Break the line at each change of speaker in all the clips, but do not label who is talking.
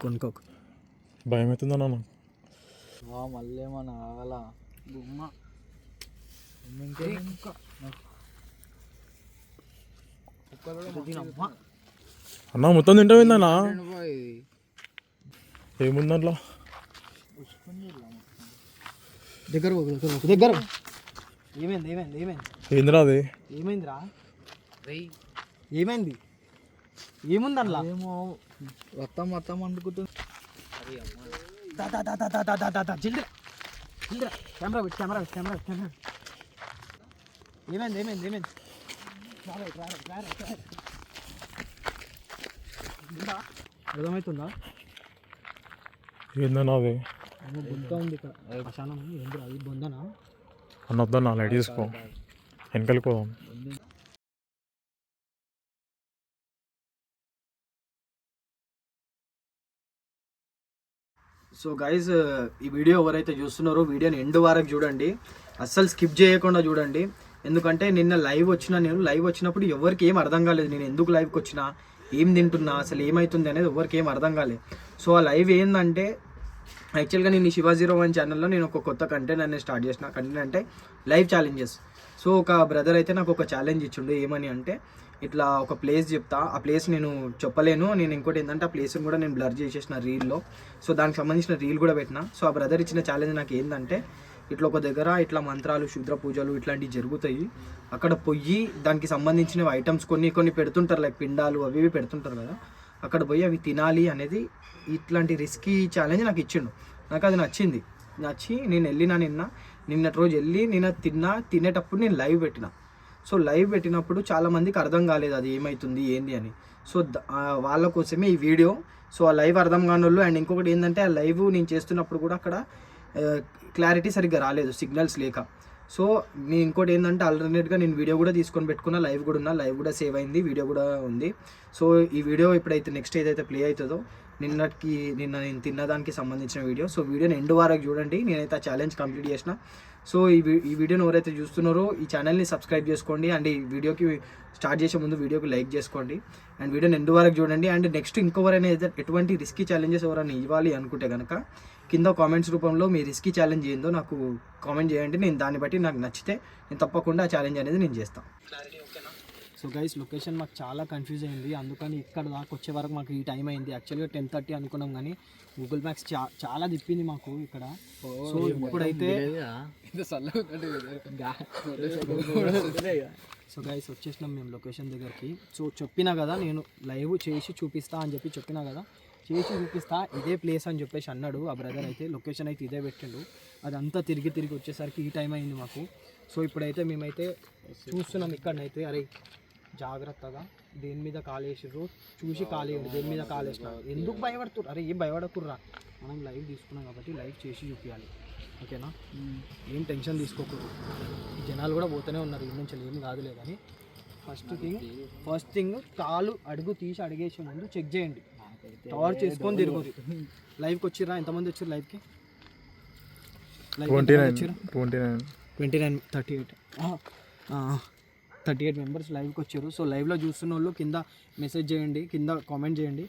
కొనుక్కోకు
భయం అవుతుందా నాన్న?
మళ్ళీ ఏమన్నా ఆగల బొమ్మ
అన్న మొత్తం తింటావేందన్నా? ఏముంది దాంట్లో?
దగ్గర ఏమైంది ఏమైంది ఏమైంది
ఏందిరా అది?
ఏమైందిరా? ఏమైంది? ఏముంది అందులో? ఏమో మొత్తం మొత్తం వండుకుంటుంది. కెమెరా పెట్టి కెమెరా పెట్టి కెమెరా కెమెరా ఏమైంది ఏమైంది ఏమైంది? అర్థమవుతుందా?
ఏందన్నా అది?
బొంద ఉంది ఇక్కడ శ్మశానం. ఏంటి అది బొందనా?
అన్న వద్దన్నా, లైట్ తీసుకో, వెనకాలికి పోదాం.
సో గైజ్, ఈ వీడియో ఎవరైతే చూస్తున్నారో వీడియోని ఎండ్ వరకు చూడండి, అస్సలు స్కిప్ చేయకుండా చూడండి. ఎందుకంటే నిన్న లైవ్ వచ్చినప్పుడు ఎవరికి ఏం అర్థం కాలేదు. నేను ఎందుకు లైవ్కి వచ్చినా, ఏం తింటున్నా, అసలు ఏమవుతుంది అనేది ఎవరికి ఏం అర్థం కాలేదు. సో ఆ లైవ్ ఏంటంటే, యాక్చువల్గా నేను ఈ Shiva01 ఛానల్లో నేను ఒక కొత్త కంటెంట్ అనేది స్టార్ట్ చేసిన. కంటెంట్ అంటే లైవ్ ఛాలెంజెస్. సో ఒక బ్రదర్ అయితే నాకు ఒక ఛాలెంజ్ ఇచ్చిండు. ఏమని అంటే, ఇట్లా ఒక ప్లేస్ చెప్తా, ఆ ప్లేస్ నేను చెప్పలేను, నేను ఇంకోటి ఏంటంటే ఆ ప్లేస్ని కూడా నేను బ్లర్ చేసేసిన రీల్లో. సో దానికి సంబంధించిన రీల్ కూడా పెట్టిన. సో ఆ బ్రదర్ ఇచ్చిన ఛాలెంజ్ నాకు ఏంటంటే, ఇట్లా ఒక దగ్గర ఇట్లా మంత్రాలు, శుద్ర పూజలు ఇట్లాంటివి జరుగుతాయి, అక్కడ పోయి దానికి సంబంధించిన ఐటమ్స్ కొన్ని పెడుతుంటారు, లైక్ పిండాలు అవి పెడుతుంటారు కదా, అక్కడ పోయి అవి తినాలి అనేది ఇట్లాంటి రిస్కీ ఛాలెంజ్ నాకు ఇచ్చిండు. నాకు అది నచ్చి నేను వెళ్ళినా నిన్నటి రోజు వెళ్ళి నేను తినేటప్పుడు నేను లైవ్ పెట్టిన. సో లైవ్ పెట్టినప్పుడు చాలామందికి అర్థం కాలేదు అది ఏమవుతుంది ఏంది అని. సో వాళ్ళ కోసమే ఈ వీడియో. సో ఆ లైవ్ అర్థం కాని వాళ్ళు, అండ్ ఇంకొకటి ఏంటంటే ఆ లైవ్ నేను చేస్తున్నప్పుడు కూడా అక్కడ క్లారిటీ సరిగ్గా రాలేదు, సిగ్నల్స్ లేక. సో నేను ఇంకోటి ఏంటంటే ఆల్టర్నేట్గా నేను వీడియో కూడా తీసుకొని పెట్టుకున్నా, లైవ్ కూడా ఉన్నా, లైవ్ కూడా సేవ్ అయింది, వీడియో కూడా ఉంది. సో ఈ వీడియో ఇప్పుడైతే నెక్స్ట్ ఏదైతే ప్లే అవుతుందో నిన్న నేను తిన్నదానికి సంబంధించిన వీడియో. సో వీడియోని ఎండ్ వరకు చూడండి, నేనైతే ఆ ఛాలెంజ్ కంప్లీట్ చేసిన. సో ఈ వీడియోని ఎవరైతే చూస్తున్నారో ఈ ఛానల్ని సబ్స్క్రైబ్ చేసుకోండి, అండ్ ఈ వీడియోకి స్టార్ట్ చేసే ముందు వీడియోకి లైక్ చేసుకోండి, అండ్ వీడియోని ఎండ్ వరకు చూడండి. అండ్ నెక్స్ట్ ఇంకెవరైనా ఎటువంటి రిస్కీ ఛాలెంజెస్ ఎవరైనా ఇవ్వాలి అనుకుంటే కనుక కింద కామెంట్స్ రూపంలో మీ రిస్కీ ఛాలెంజ్ ఏందో నాకు కామెంట్ చేయండి. నేను దాన్ని బట్టి నాకు నచ్చితే నేను తప్పకుండా ఆ ఛాలెంజ్ అనేది నేను చేస్తాను. సో గైస్, లొకేషన్ మాకు చాలా కన్ఫ్యూజ్ అయింది, అందుకని ఇక్కడ దాకా వచ్చే వరకు మాకు ఈ టైం అయింది. యాక్చువల్గా 10:30 అనుకున్నాం, కానీ గూగుల్ మ్యాప్స్ చాలా తిప్పింది మాకు ఇక్కడ. సో ఇప్పుడైతే సో గైస్ వచ్చేసినాం మేము లొకేషన్ దగ్గరికి. సో చెప్పినా కదా, నేను లైవ్ చేసి చూపిస్తా అని చెప్పినా కదా, చేసి చూపిస్తా ఇదే ప్లేస్ అని చెప్పేసి అన్నాడు ఆ బ్రదర్. అయితే లొకేషన్ అయితే ఇదే పెట్టిండు. అదంతా తిరిగి వచ్చేసరికి ఈ టైం అయింది మాకు. సో ఇప్పుడైతే మేమైతే చూస్తున్నాం ఇక్కడనైతే. అరే జాగ్రత్తగా, దేని మీద కాలేసిర్రు చూసి కాలేయండి, దేని మీద కాలేసిన ఎందుకు భయపడుతుర్రు? అరే ఏం భయపడకుర్రా, మనం లైవ్ తీసుకున్నాం కాబట్టి లైవ్ చేసి చూపించాలి, ఓకేనా? ఏం టెన్షన్ తీసుకోకూడదు. జనాలు కూడా పోతూనే ఉన్నారు, ఈ నుంచి ఏం కాదులే. కానీ ఫస్ట్ థింగ్ కాలు అడుగు తీసి అడిగేసే ముందు చెక్ చేయండి, టార్చ్ చేసుకొని తిరుగుతుంది. లైవ్కి వచ్చిర్రా? ఎంతమంది వచ్చారు లైవ్కి? 38 మెంబర్స్ లైవ్కి వచ్చారు. సో లైవ్లో చూస్తున్న వాళ్ళు కింద మెసేజ్ చేయండి, కింద కామెంట్ చేయండి,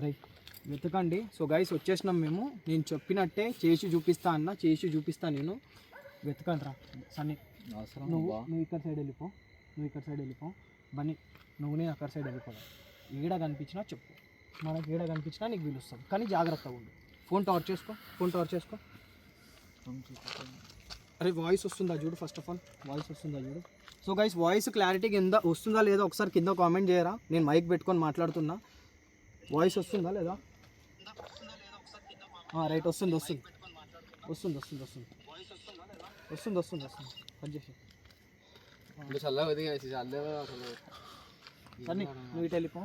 రైట్ వెతకండి. సో గైస్ వచ్చేసినాం మేము. నేను చెప్పినట్టే చేసి చూపిస్తా అన్న, చేసి చూపిస్తా నేను. వెతకండి రా సన్నీ, నువ్వు ఇక్కడ సైడ్ వెళ్ళిపో, బన్నీ నేను అక్కడ సైడ్ వెళ్ళిపోదా. ఏడ కనిపించినా చెప్పు, మనకి ఏడ కనిపించినా నీకు పిలుస్తాం, కానీ జాగ్రత్తగా ఉండు. ఫోన్ టార్చ్ చేసుకో. అరే వాయిస్ వస్తుందా చూడు, ఫస్ట్ ఆఫ్ ఆల్ వాయిస్ వస్తుందా చూడు. సో గైస్, వాయిస్ క్లారిటీ కింద వస్తుందా లేదా ఒకసారి కింద కామెంట్ చేయరా. నేను మైక్ పెట్టుకొని మాట్లాడుతున్నా, వాయిస్ వస్తుందా లేదా? రైట్, వస్తుంది కట్ చేసి. సన్నీ నువ్వు ఇటు వెళ్ళిపో.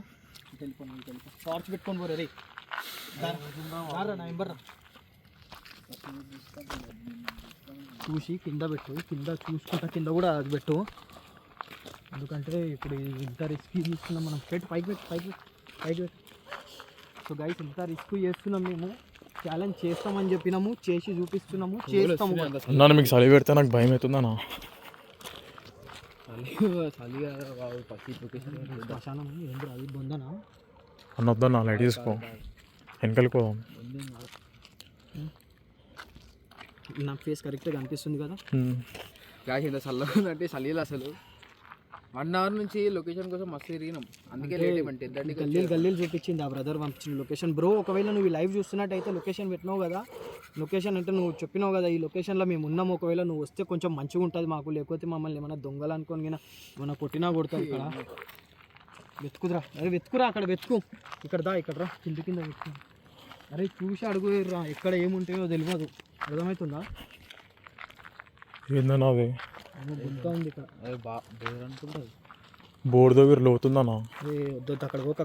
టార్చ్ పెట్టుకొని పోరే రే, నా ఎంబర్రా. చూసి కింద పెట్టు, కింద చూసుకుంటా, కింద కూడా అది పెట్టు, ఎందుకంటే ఇప్పుడు ఇంత రిస్క్ తీసుకున్నాం మనం. పైకి పెట్టు. సో గైస్, ఇంత రిస్క్ చేస్తున్నాం మేము, ఛాలెంజ్ చేస్తామని చెప్పినాము, చేసి చూపిస్తున్నాము, చేస్తాము.
అన్నా మీకు చలి పెడితే నాకు భయం అవుతుందన్నా.
శ్మశానం ఏంటి అది బొందనా?
అన్న వద్దన్న లైట్ తీసుకో వెనకలికి పోదాం.
నా ఫేస్ కరెక్ట్గా కనిపిస్తుంది కదా.
గాయస్ ఎంత చల్లగా ఉందంటే చలిలో అసలు 1 అవర్ నుంచి లొకేషన్ కోసం మస్తు తిరిగినాం, అందుకే లేట్ ఏమంటే
గల్లీలు చూపించింది ఆ బ్రదర్ పంపించిన లొకేషన్. బ్రో ఒకవేళ నువ్వు ఈ లైవ్ చూస్తున్నట్టయితే లొకేషన్ పెట్టినావు కదా, లొకేషన్ అంటే నువ్వు చెప్పినావు కదా ఈ లొకేషన్లో మేము ఉన్నాము, ఒకవేళ నువ్వు వస్తే కొంచెం మంచిగా ఉంటుంది మాకు, లేకపోతే మమ్మల్ని ఏమైనా దొంగలు అనుకొని ఏమైనా కొట్టినా కొడతావు. ఇక్కడ వెతుకుదురా, అరే వెతుకురా, అక్కడ వెతుకు, ఇక్కడ రా కింద వెతుకు. అరే చూసి అడుగు రా, ఎక్కడ ఏముంటాయో తెలియదు, అర్థమవుతుందా?
ఏందన్నా అది
గుంత ఉంది ఇక్కడ,
బోర్డు దగ్గర లోతుందన్నా.
అరే వద్దు, అక్కడ పోకు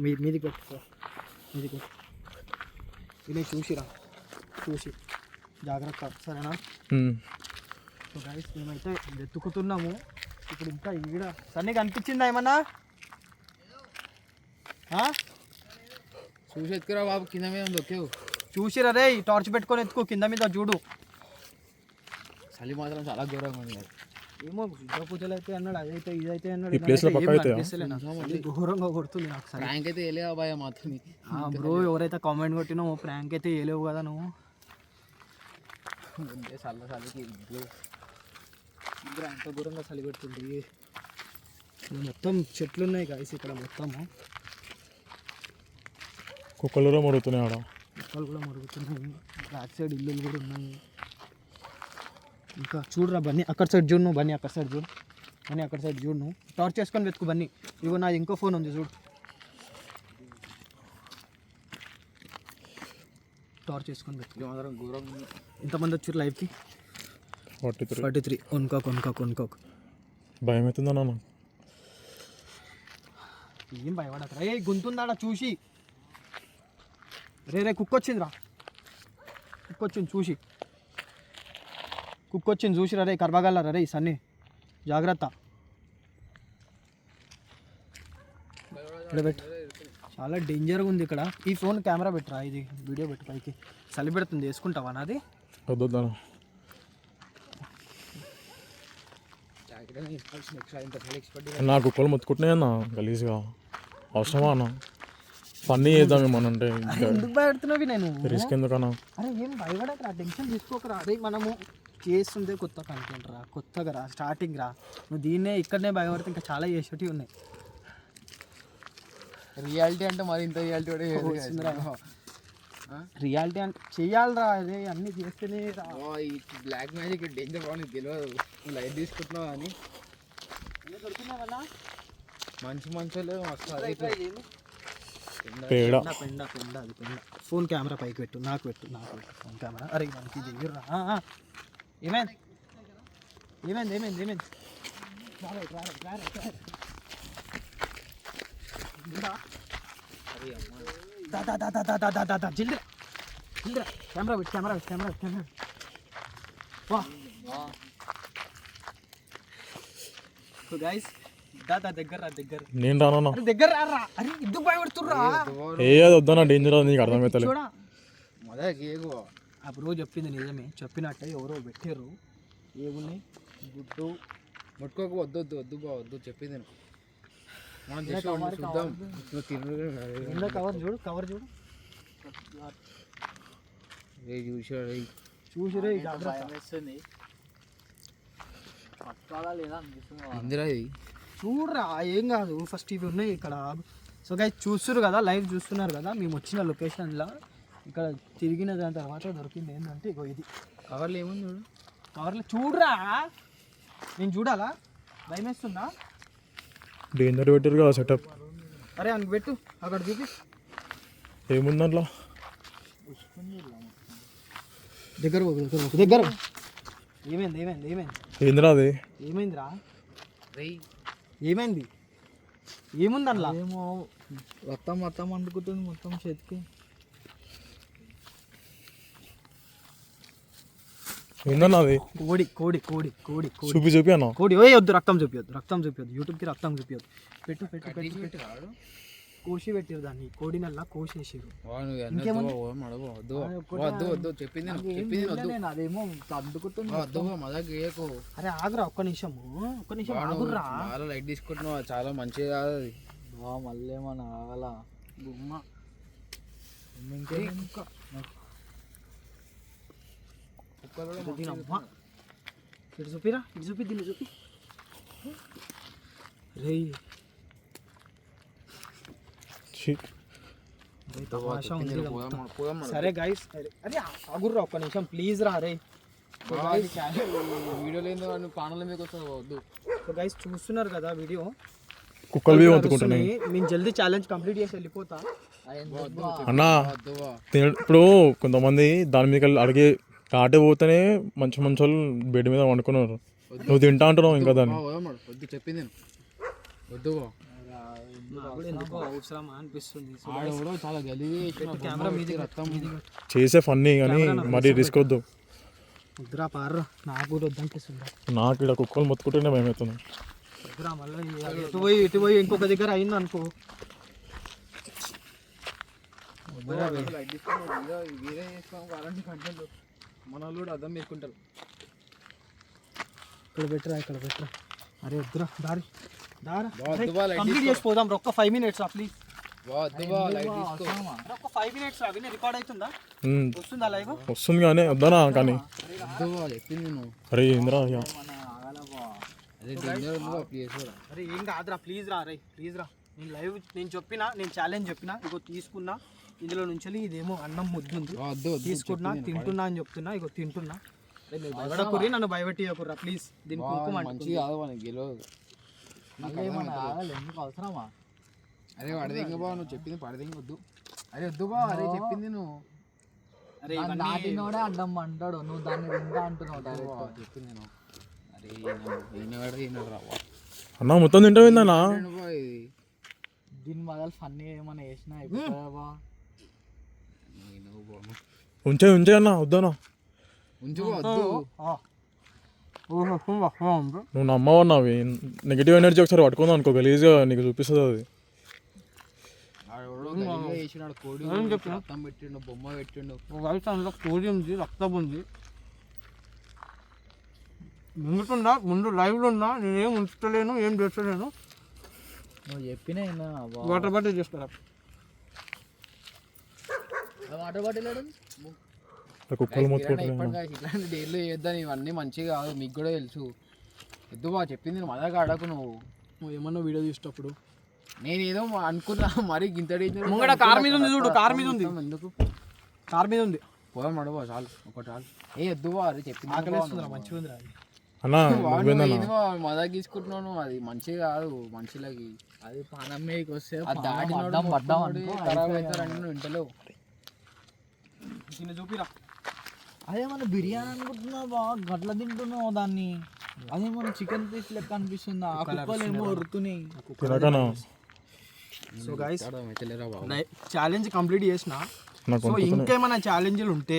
మీదికి పెట్టుకో, ఇది చూసిరా, చూసి జాగ్రత్త, సరేనా? సో గైస్ మేమైతే వెతుకుతున్నాము ఇప్పుడు. ఇంకా ఈడ సన్నీ కనిపించిందా ఏమన్నా?
చూసి ఎత్తుకురా బాబు, కింద మీద దొక్కేవు.
చూసిరా రే, టార్చ్ పెట్టుకొని ఎత్తుకో, కింద మీద చూడు.
చలి మాత్రం చాలా ఘోరంగా ఉంది.
ఏమో దుర్గా పూజలు అయితే అన్నాడు, అదైతే ఇదైతే అన్నాడు,
ఈ ప్లేస్లో పక్కా అయితే
ఘోరంగా కొడుతుంది నాకు.
ప్రాంక్ అయితే వేయలేవా భయ మాత్రం
బ్రో, ఎవరైతే కామెంట్ కొట్టినావు ప్రాంక్ అయితే వేయలేవు కదా నువ్వు.
చల్లకి
ఎంత ఘోరంగా చలి పెడుతుంది. మొత్తం చెట్లు ఉన్నాయి గాయస్ ఇక్కడ, మొత్తము
కుక్కలు కూడా మరుగుతున్నాయి ఆడ,
కుక్కలు కూడా మరుగుతున్నాయి, బ్యాక్ సైడ్ ఇల్లులు కూడా ఉన్నాయి. ఇంకా చూడరా బన్నీ, అక్కడ సైడ్ చూడు నువ్వు, బన్నీ అక్కడ సైడ్ చూడు, బన్నీ అక్కడ సైడ్ చూడు నువ్వు, టార్చ్ చేసుకొని వెతుకు బన్నీ. ఇగో నా ఇంకో ఫోన్ ఉంది చూడు, టార్చ్ చేసుకొని వెతుకు.
మాత్రం ఘోరంగా.
ఎంతమంది వచ్చారు లైవ్కి? 43. కొనుక్కోకు.
భయం అవుతుందన్నా.
ఏం భయపడక, ఏ గుంతుందాడా చూసి. రే కుక్కొచ్చిందిరా, కుక్కొచ్చింది చూసిరా రే, కర్వగలరా రే సన్నీ, జాగ్రత్త. ఇక్కడ పెట్టు, చాలా డేంజర్గా ఉంది ఇక్కడ. ఈ ఫోన్ కెమెరా పెట్టరా, ఇది వీడియో పెట్టు పైకి. చలి పెడుతుంది, వేసుకుంటావా నాది?
వద్దన్నా, నా కుక్కలు మొత్తుకుంటున్నాయి అన్న గలీజ్గా, అవసరమా అన్న? ఫన్నీ చేద్దాం ఏమనంటే,
ఎందుకు భయపడుతున్నావి? నేను
రిస్క్ ఎందుకన్నా?
అరే ఏం భయపడకరా, టెన్షన్ తీసుకోకరా. అదే మనము చేస్తుందే కొత్త కంటెంట్ రా, కొత్తగా రా, స్టార్టింగ్ రా. నువ్వు దీన్నే ఇక్కడనే భయపడితే ఇంకా చాలా చేసేటివి ఉన్నాయి.
రియాలిటీ అంటే మరి ఇంత రియాలిటీ కూడా
రియాలిటీ అంటే చెయ్యాలరా, అదే అన్నీ చేస్తేనే రా.
ఈ బ్లాక్ మ్యాజిక్ డేంజర్ బాగా నీకు తెలియదు, నువ్వు లైట్ తీసుకుంటున్నావు కానీ మంచి
పేడ
పెండ. ఫోన్ కెమెరా పైకి పెట్టు, నాకు పెట్టు ఫోన్ కెమెరా. అరే మనకి చెయ్యరా. ఏమైంది? జిల్దిరా కెమెరా పెట్టు. వా గైస్, దగ్గర
నేను రానన్నా,
దగ్గర రా. అరే ఎందుకు భయపడుతుర్రా?
ఏ అది వద్దన్నా, డేంజర్ అది నీకు అర్థమవుతలే.
ఆ బ్రో చెప్పింది నిజమే, చెప్పినట్టే ఎవరో పెట్టారు. ఏమున్నాయి? గుడ్డు
ముట్టుకోకు, వద్దు చెప్పింది మనం చూద్దాం.
కవర్ చూడు
చూసిరే ఇందిరా ఇది
చూడరా, ఏం కాదు. ఫస్ట్ ఇవి ఉన్నాయి ఇక్కడ. సో గైస్ చూస్తున్నారు కదా, లైవ్ చూస్తున్నారు కదా, మేము వచ్చిన లొకేషన్లో ఇక్కడ తిరిగిన దాని తర్వాత దొరికింది ఏంటంటే ఇగో ఇది.
కవర్లో ఏముంది చూడు,
కవర్లో చూడరా. నేను చూడాలా? భయం వేస్తుందా?
డేంజర్ పెట్టారు కదా సెటప్.
అరే అని పెట్టు, అక్కడ చూపి
ఏముంది దాంట్లో.
దగ్గర ఏమైంది?
ఏందిరా అది?
ఏమైందిరా? ఏమైంది? ఏముంది అందులో?
ఏమో మొత్తం అంటుకుంటుంది మొత్తం చేతికి.
ఏందన్నా అది?
కోడి
చూపి అన్న.
కోడి. వద్దు, రక్తం చూపియొద్దు యూట్యూబ్కి, రక్తం చూపియొద్దు. పెట్టు కోసి పెట్టారు దాన్ని, కోడినల్లా కోసేసారు. అదేమో అందుకుంటుంది. అరే ఆగురా, ఒక్క నిమిషం ఆగురా.
చాలా లైట్ తీసుకుంటున్నావు, చాలా మంచిది కాదు అది.
మళ్ళీ ఏమన్నా ఆగల
బొమ్మ
ఇటు చూపిరా, ఇటు చూపి, దీన్ని చూపి. రే
ఛీ.
తమాషా ఉంది కదా. సరే గైస్, అరే ఆగుర్రా ఒక్క నిమిషం ప్లీజ్ రా. రే
వీడియో లేదు పానల మీకు వస్తుంది వద్దు.
సో గైస్ చూస్తున్నారు కదా వీడియో,
కుక్కలు బి వంతుకుంటున్నాయి.
నేను జల్దీ ఛాలెంజ్ కంప్లీట్ చేసి వెళ్ళిపోతా.
అన్నా ఇప్పుడు కొంతమంది దాని మీద అడిగే దాటే పోతేనే మంచి మంచి వాళ్ళు బెడ్ మీద వండుకున్నారు. నువ్వు తింటా అంటున్నావు ఇంకా దాన్ని.
వద్దు చెప్పింది నేను వద్దు.
నాకు కూడా ఎందుకో అవసరమా అనిపిస్తుంది.
ఆడ చాలా గలీజ్
కెమెరా మీది
రక్తం
చేసే ఫన్నీ కానీ మరీ రిస్క్ వద్దు.
వద్దురా పార్రా, నాకు కూడా వద్దనిపిస్తుంది.
నాకు ఇక్కడ కుక్కలు మొత్తుకుంటేనే భయం అవుతుంది.
వద్దురా మళ్ళీ ఇటు పోయి ఇంకొక దగ్గర అయింది అనుకో.
వేరే చేసుకో అలాంటి కంటెంట్ మన వాళ్ళు కూడా అర్థం చేసుకుంటారు.
ఇక్కడ పెట్టరా. అరే వద్దురా, దారి దారా
వద్దువా లైట్
కంప్లీట్ చేసి పోదాం. ఒక్క 5 minutes ప్లీజ్.
వద్దువా లైట్ తీసుకో.
ఒక్క 5 minutes వినే రికార్డ్ అవుతుందా? వస్తుందా లైవ్?
వస్తుంది కానీ వద్దానా కానీ.
వద్దువా చెప్పింది నువ్వు.
అరే ఇంద్రా
అదే డేంజర్ ఉంది ప్లీజ్ రా.
అరే ఏం కాదురా ప్లీజ్ రా. అరే ప్లీజ్ రా. నేను చెప్పినా, నేను ఛాలెంజ్ చెప్పినా, ఇగో తీసుకున్నా. ఇందులో నుంచి ఇదేమో అన్నం ముద్దు ఉంది, తీసుకున్నా తింటున్నా అని చెప్తున్నా. ఇగో తింటున్నా. భయపడకుర్రి, నన్ను భయపెట్టియకుర్రా ప్లీజ్. దీని కుంకుమ
మంచిగా కాదు మనకి గెలవదు.
ఎందుకు అవసరమా?
అరే పడదేంగ బా, నువ్వు చెప్పింది పడదేంగ వద్దు. అరే వద్దు బా, అరే చెప్పింది నువ్వు.
అరే
దాటినోడే అడ్డం అంటాడు, నువ్వు దాన్ని తింటా అంటున్నావు డైరెక్ట్.
చెప్పింది నేను. అరే ఈయన రావా
అన్న మొత్తం తింటావు ఏందన్నా?
దీని మొదలు ఫన్నీ ఏమైనా వేసినా అయిపోతుందా?
ఉంచే అన్న వద్దానా.
ఉంచు వద్దు.
నువ్వు నమ్మవన్నావి నెగిటివ్ ఎనర్జీ ఒకసారి పట్టుకుందాం అనుకో, గలీజ్గా నీకు చూపిస్తుంది అది.
వేసినాడు కోడి రక్తం పెట్టిండు, బొమ్మ పెట్టిండు.
అందులో కోడి ఉంది, రక్తం ఉంది. ముందు లైవ్లో ఉన్నా, నేనేం ఉంచలేను, ఏం చేస్తలేను.
నువ్వు చెప్పినా
వాటర్ బాటిల్ చేస్తారా?
వాటర్ బాటిల్
కుక్కలు మొత్తుకుంటున్నాయి.
ఇట్లాంటి డైలీ చేద్దాం, ఇవన్నీ మంచిగా కాదు, మీకు కూడా తెలుసు. వద్దు బా చెప్పింది మజాగా ఆడకు నువ్వు
ఏమన్నా వీడియో తీసేటప్పుడు.
నేనేదో అనుకున్నా మరి గింత
ముంగడ కార్ మీద ఉంది చూడు, కార్ మీద ఉంది.
ఎందుకు
కార్ మీద ఉంది.
పోదాం నడవా చాలు, ఒకటి చాలు. ఏ వద్దు బా, అరే చెప్పింది
మంచిగా ఉంది.
అన్న
మజా తీసుకుంటున్నాను, అది మంచిగా కాదు మనుషులకి.
అది పానం మీదకి వస్తే
దాడి ఖరాబ్ అవుతారంటే నువ్వు ఇంటలేవు.
చూపిరా.
అదేమన్నా బిర్యానీ అనుకుంటున్నావు బా, గట్ల తింటున్నావు దాన్ని. అదేమన్నా చికెన్ పీస్ లెక్క అనిపిస్తుంది. ఆ కుక్కలు ఏమో వరుతున్నాయి.
సో గైస్ ఛాలెంజ్ కంప్లీట్ చేసిన. సో ఇంకేమైనా ఛాలెంజ్లు ఉంటే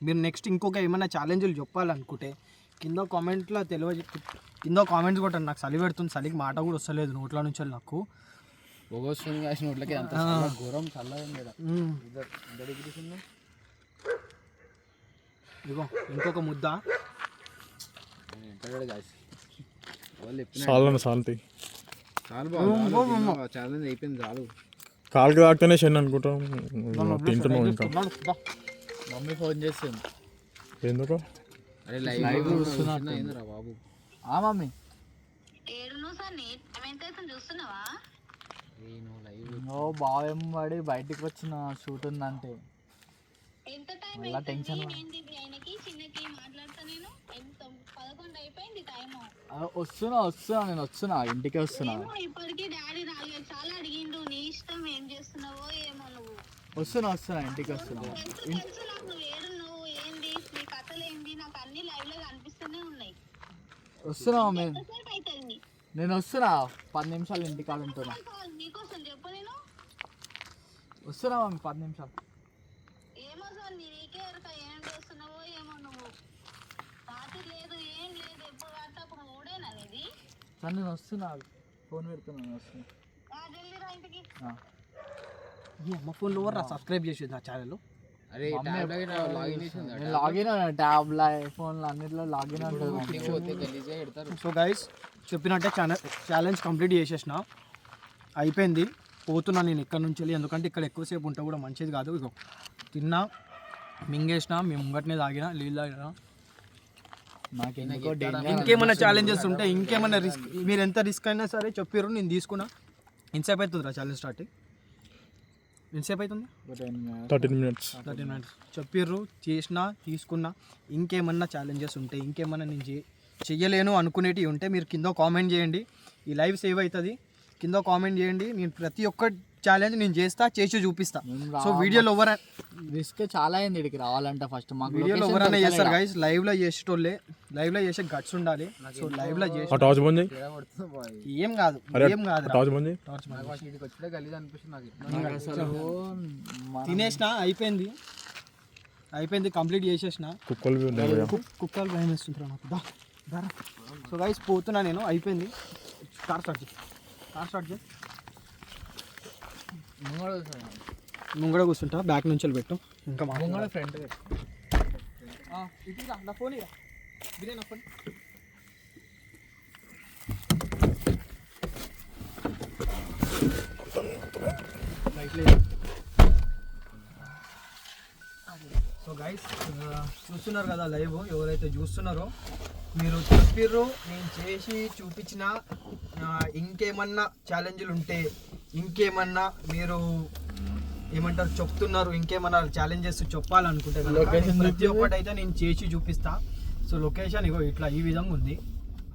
మీరు నెక్స్ట్ ఇంకొక ఏమైనా ఛాలెంజ్లు చెప్పాలనుకుంటే కింద కామెంట్లో కింద కామెంట్స్ కొట్టండి. నాకు చలి పెడుతుంది, చలికి మాట కూడా వస్తలేదు నోట్ల నుంచి నాకు.
వస్తుంది కాసిన నోట్లకి అంత ఘోరం చల్లగా.
ఇగో ఇంకొక ముద్ద.
చాలు
ఛాలెంజ్ అయిపోయింది చాలు.
కాలుకి తాకితేనే శని అనుకుంటాం, తింటున్నావు ఇంకా.
మమ్మీ ఫోన్ చేస్తుంది.
ఎందుకు?
అరే లైవ్ చూస్తున్నా బాబు.
మమ్మీ బావేం పడి బయటికి వచ్చిన షూట్ ఉందంటే మళ్ళా టెన్షన్. వస్తున్నా నేను వస్తున్నా, ఇంటికే వస్తున్నా. వస్తున్నా ఇంటికి వస్తున్నా. వస్తున్నా మమ్మీ, నేను వస్తున్నా. 10 నిమిషాలు ఇంటికాడ ఉంటున్నా. వస్తున్నా మమ్మీ, 10 నిమిషాలు. సార్ నేను వస్తున్నా, ఫోన్ పెడుతున్నాను, వస్తున్నా.
అమ్మ ఫోన్లో సబ్స్క్రైబ్ చేసేది నా ఛానల్.
అరే
లాగిన్ ట్యాబ్ ఫోన్లో అన్నిట్లో లాగిన్ ఉంటుంది.
సో గైస్ చెప్పినట్టే ఛాలెంజ్ కంప్లీట్ చేసేసిన. అయిపోయింది, పోతున్నా నేను ఇక్కడ నుంచి వెళ్ళి, ఎందుకంటే ఇక్కడ ఎక్కువసేపు ఉంటే కూడా మంచిది కాదు. ఇగో తిన్నా, మింగేసిన, మేము ముంగట్నే తాగిన నీళ్ళు తాగిన.
నాకు ఎందుకో
ఇంకేమైనా ఛాలెంజెస్ ఉంటే, ఇంకేమైనా రిస్క్, మీరు ఎంత రిస్క్ అయినా సరే చెప్పారు, నేను తీసుకున్నా. ఎంతసేపు అవుతుందిరా ఛాలెంజ్ స్టార్ట్? ఎంతసేపు అవుతుంది?
13 minutes.
13 minutes చెప్పిర్రు, చేసిన, తీసుకున్నా. ఇంకేమన్నా ఛాలెంజెస్ ఉంటే, ఇంకేమన్నా నేను చెయ్యలేను అనుకునేటివి ఉంటే మీరు కింద కామెంట్ చేయండి. ఈ లైవ్ సేవ్ అవుతుంది, కింద కామెంట్ చేయండి. నేను ప్రతి ఒక్క ఛాలెంజ్ నేను చేసి చూపిస్తా. సో వీడియోలో
రిస్క్ చాలా అయింది ఇక్కడికి రావాలంటే. ఫస్ట్ మాకు
వీడియోలో ఎవరైనా చేస్తారు గైస్, లైవ్లో చేసేటోళ్ళే, లైవ్లో చేసే గట్స్ ఉండాలి. సో లైవ్లో చేసి
ఆ టార్చ్ బంద్ చేయి.
ఏం కాదు, ఏం కాదు.
టార్చ్ బంద్ చేయి.
ఇక్కడికి వచ్చే గలీజ్ అనిపిస్తుంది నాకు.
అసలు
తినేసిన, అయిపోయింది, కంప్లీట్ చేసేసిన.
కుక్కలు ఉన్నాయి భయ్యా.
కుక్కలు భయం వేస్తుంటారు నాకు. దారా. సో గైస్ పోతున్నా నేను, అయిపోయింది. కార్ స్టార్ట్ చేయి. ముంగడ కూర్చుంటా, బ్యాక్ నుంచి వెళ్ళి పెట్టు. ఇంకా
ఫ్రంట్
ఫోన్ సో గైస్ చూస్తున్నారు కదా లైవ్, ఎవరైతే చూస్తున్నారో మీరు చెప్పిర్రు, నేను చేసి చూపించిన. ఇంకేమన్నా ఛాలెంజ్లు ఉంటే, ఇంకేమన్నా మీరు ఏమంటారు చెప్తున్నారు, ఇంకేమన్నా ఛాలెంజెస్ చెప్పాలనుకుంటే ప్రతి ఒక్కటి అయితే నేను చేసి చూపిస్తా. సో లొకేషన్ ఇగో ఇట్లా ఈ విధంగా ఉంది.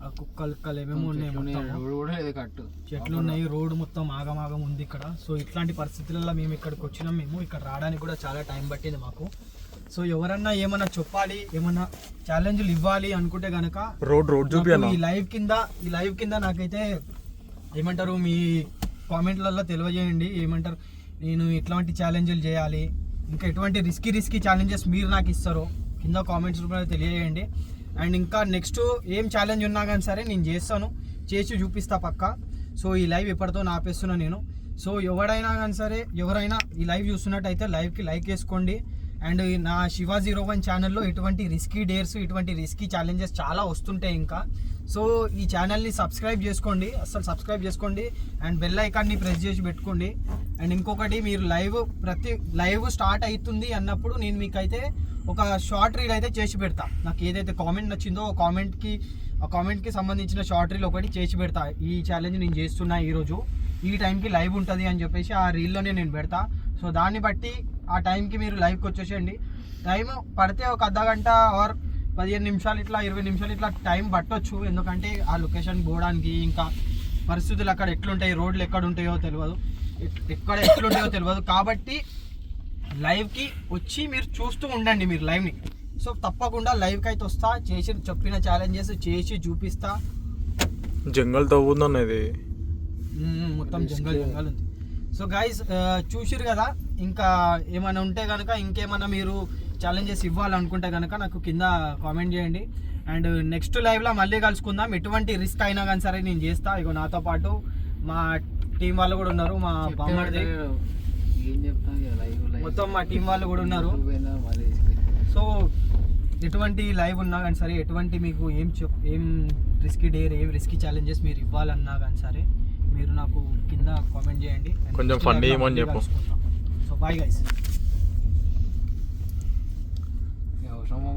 ఆ కుక్కలు ఏమేమో ఉన్నాయి,
కట్టు
చెట్లు ఉన్నాయి, రోడ్డు మొత్తం ఆగమాగం ఉంది ఇక్కడ. సో ఇట్లాంటి పరిస్థితులలో మేము ఇక్కడికి వచ్చినాం. మేము ఇక్కడ రావడానికి కూడా చాలా టైం పట్టింది మాకు. సో ఎవరన్నా ఏమన్నా చెప్పాలి, ఏమన్నా ఛాలెంజ్లు ఇవ్వాలి అనుకుంటే కనుక
రోడ్
ఈ లైవ్ కింద నాకైతే ఏమంటారు మీ కామెంట్లలో తెలియజేయండి. ఏమంటారు నేను ఎట్లాంటి ఛాలెంజ్లు చేయాలి, ఇంకా ఎటువంటి రిస్కీ ఛాలెంజెస్ మీరు నాకు ఇస్తారో కింద కామెంట్స్ రూపంలో తెలియజేయండి. అండ్ ఇంకా నెక్స్ట్ ఏం ఛాలెంజ్ ఉన్నా కానీ సరే నేను చేస్తాను, చేసి చూపిస్తా పక్కా. సో ఈ లైవ్ ఎప్పటితో ఆపేస్తున్నా నేను. సో ఎవరైనా కానీ సరే, ఎవరైనా ఈ లైవ్ చూస్తున్నట్టయితే లైవ్కి లైక్ వేసుకోండి. అండ్ నా శివ 01 ఛానల్లో ఇటువంటి రిస్కీ డేర్స్, ఇటువంటి రిస్కీ ఛాలెంజెస్ చాలా వస్తుంటాయి ఇంకా. సో ఈ ఛానల్ని సబ్స్క్రైబ్ చేసుకోండి, అస్సలు సబ్స్క్రైబ్ చేసుకోండి. అండ్ బెల్ ఐకాన్ని ప్రెస్ చేసి పెట్టుకోండి. అండ్ ఇంకొకటి, మీరు లైవ్ స్టార్ట్ అవుతుంది అన్నప్పుడు నేను మీకైతే ఒక షార్ట్ రీల్ అయితే చేసి పెడతా. నాకు ఏదైతే కామెంట్ నచ్చిందో ఆ కామెంట్కి సంబంధించిన షార్ట్ రీల్ ఒకటి చేసి పెడతా. ఈ ఛాలెంజ్ నేను చేస్తున్నా ఈరోజు, ఈ టైంకి లైవ్ ఉంటుంది అని చెప్పేసి ఆ రీల్లోనే నేను పెడతా. సో దాన్ని బట్టి ఆ టైంకి మీరు లైవ్కి వచ్చేసేయండి. టైం పడితే ఒక అర్ధ గంట ఆర్ 15 నిమిషాలు ఇట్లా 20 నిమిషాలు ఇట్లా టైం పట్టొచ్చు. ఎందుకంటే ఆ లొకేషన్ పోవడానికి, ఇంకా పరిస్థితులు అక్కడ ఎట్లుంటాయి, రోడ్లు ఎక్కడ ఉంటాయో తెలియదు, ఎట్లుంటాయో తెలియదు. కాబట్టి లైవ్కి వచ్చి మీరు చూస్తూ ఉండండి మీరు లైవ్ని. సో తప్పకుండా లైవ్కి అయితే వస్తా, చెప్పిన ఛాలెంజెస్ చేసి చూపిస్తా.
జంగల్ తవ్వుందన్న ఇది
మొత్తం జంగల్ ఉంది. సో గైస్ చూసిరు కదా, ఇంకా ఏమైనా ఉంటే కనుక, ఇంకేమైనా మీరు ఛాలెంజెస్ ఇవ్వాలనుకుంటే కనుక నాకు కింద కామెంట్ చేయండి. అండ్ నెక్స్ట్ లైవ్లో మళ్ళీ కలుసుకుందాం. ఎటువంటి రిస్క్ అయినా కానీ సరే నేను చేస్తా. ఇగో నాతో పాటు మా టీం వాళ్ళు కూడా ఉన్నారు, మా బామ్మర్ది, మొత్తం మా టీం వాళ్ళు కూడా ఉన్నారు. సో ఎటువంటి లైవ్ ఉన్నా కానీ సరే, ఎటువంటి మీకు ఏం రిస్కీ డేర్, ఏం రిస్కీ ఛాలెంజెస్ మీరు ఇవ్వాలన్నా కానీ సరే మీరు నాకు కింద కామెంట్ చేయండి.
కొంచెం ఫండ్ ఏమని చెప్పు.
So bye guys.
అవసరమా